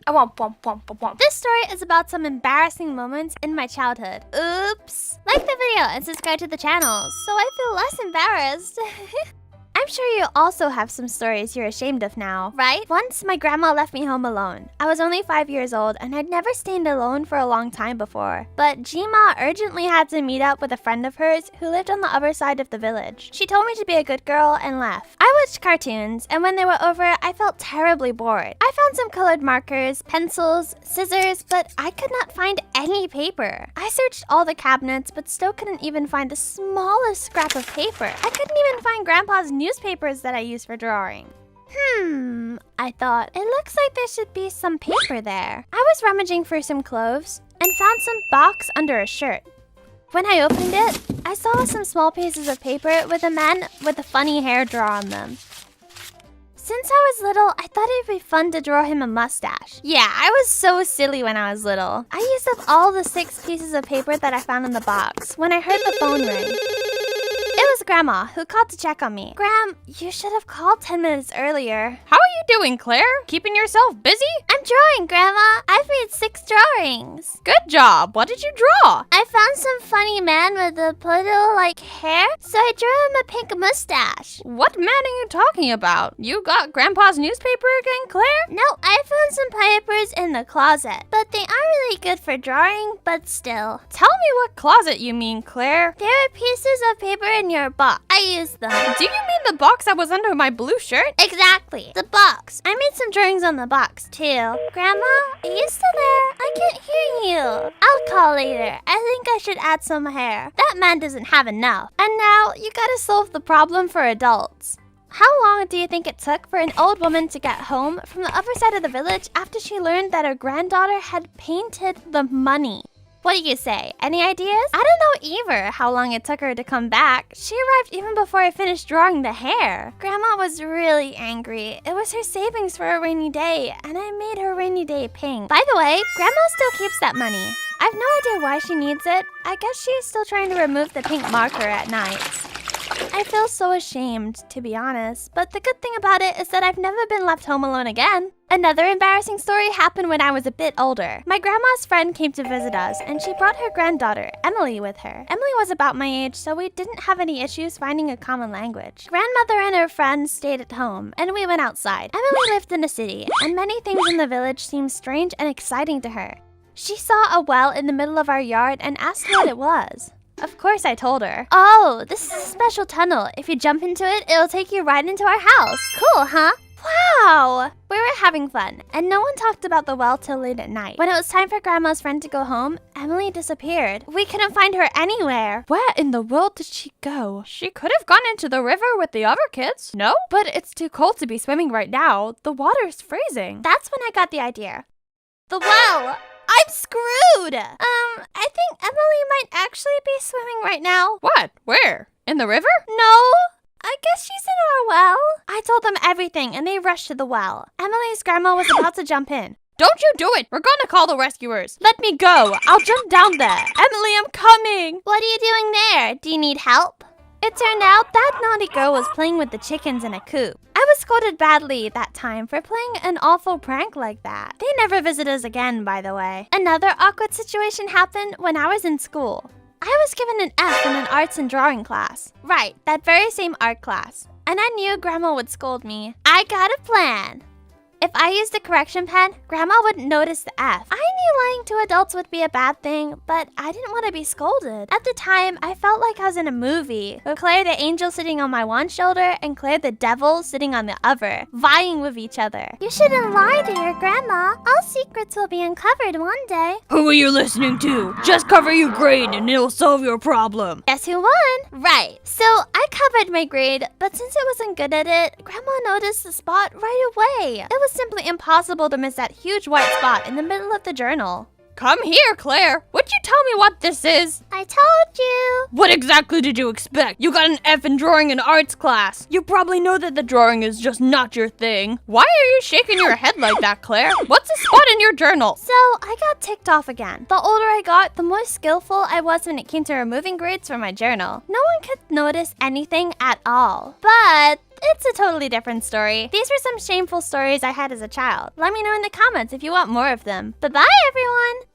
This story is about some embarrassing moments in my childhood. Oops. Like the video and subscribe to the channel so I feel less embarrassed. I'm sure you also have some stories you're ashamed of now, right? Once, my grandma left me home alone. I was only 5 years old and I'd never stayed alone for a long time before. But Jima urgently had to meet up with a friend of hers who lived on the other side of the village. She told me to be a good girl and left. I watched cartoons, and when they were over, I felt terribly bored. I found some colored markers, pencils, scissors, but I could not find any paper. I searched all the cabinets, but still couldn't even find the smallest scrap of paper. I couldn't even find Grandpa's newspapers that I use for drawing. I thought, it looks like there should be some paper there. I was rummaging for some clothes and found some box under a shirt. When I opened it, I saw some small pieces of paper with a man with a funny hair drawn on them. Since I was little, I thought it'd be fun to draw him a mustache. Yeah, I was so silly when I was little. I used up all the 6 pieces of paper that I found in the box when I heard the phone ring. It was Grandma, who called to check on me. Gram, you should have called 10 minutes earlier. How are you doing, Claire? Keeping yourself busy? I'm drawing, Grandma. I've made 6 drawings. Good job. What did you draw? I found some funny man with a poodle-like hair, so I drew him a pink mustache. What man are you talking about? You got Grandpa's newspaper again, Claire? No, I found some papers in the closet, but they aren't really good for drawing, but still. Tell me what closet you mean, Claire. There are pieces of paper in your box. I used them. Do you mean the box that was under my blue shirt? Exactly. The box. I made some drawings on the box, too. Grandma, are you still there? I can't hear you. I'll call later. I think I should add some hair. That man doesn't have enough. And now, you gotta solve the problem for adults. How long do you think it took for an old woman to get home from the other side of the village after she learned that her granddaughter had painted the money? What do you say? Any ideas? I don't know either how long it took her to come back. She arrived even before I finished drawing the hair. Grandma was really angry. It was her savings for a rainy day, and I made her rainy day pink. By the way, Grandma still keeps that money. I have no idea why she needs it. I guess she's still trying to remove the pink marker at night. I feel so ashamed, to be honest, but the good thing about it is that I've never been left home alone again. Another embarrassing story happened when I was a bit older. My grandma's friend came to visit us, and she brought her granddaughter, Emily, with her. Emily was about my age, so we didn't have any issues finding a common language. Grandmother and her friends stayed at home, and we went outside. Emily lived in the city, and many things in the village seemed strange and exciting to her. She saw a well in the middle of our yard and asked what it was. Of course, I told her. Oh, this is a special tunnel. If you jump into it, it'll take you right into our house. Cool, huh? Wow! We were having fun, and no one talked about the well till late at night. When it was time for Grandma's friend to go home, Emily disappeared. We couldn't find her anywhere. Where in the world did she go? She could have gone into the river with the other kids. No? But it's too cold to be swimming right now. The water's freezing. That's when I got the idea. The well! I'm screwed! I think Emily might actually be swimming right now. What? Where? In the river? No! I guess she's in our well. I told them everything and they rushed to the well. Emily's grandma was about to jump in. Don't you do it! We're gonna call the rescuers. Let me go. I'll jump down there. Emily, I'm coming. What are you doing there? Do you need help? It turned out that naughty girl was playing with the chickens in a coop. I was scolded badly that time for playing an awful prank like that. They never visit us again, by the way. Another awkward situation happened when I was in school. I was given an F in an arts and drawing class. Right, that very same art class. And I knew Grandma would scold me. I got a plan. If I used a correction pen, Grandma wouldn't notice the F. I knew lying to adults would be a bad thing, but I didn't want to be scolded. At the time, I felt like I was in a movie, with Claire the angel sitting on my one shoulder and Claire the devil sitting on the other, vying with each other. You shouldn't lie to your grandma. All secrets will be uncovered one day. Who are you listening to? Just cover your grade and it'll solve your problem. Guess who won? Right. So I covered my grade, but since I wasn't good at it, Grandma noticed the spot right away. It was simply impossible to miss that huge white spot in the middle of the journal. Come here, Claire. Would you tell me what this is? I told you. What exactly did you expect? You got an F in drawing in arts class. You probably know that the drawing is just not your thing. Why are you shaking your head like that, Claire? What's a spot in your journal? So, I got ticked off again. The older I got, the more skillful I was when it came to removing grades from my journal. No one could notice anything at all. But it's a totally different story. These were some shameful stories I had as a child. Let me know in the comments if you want more of them. Bye-bye, everyone!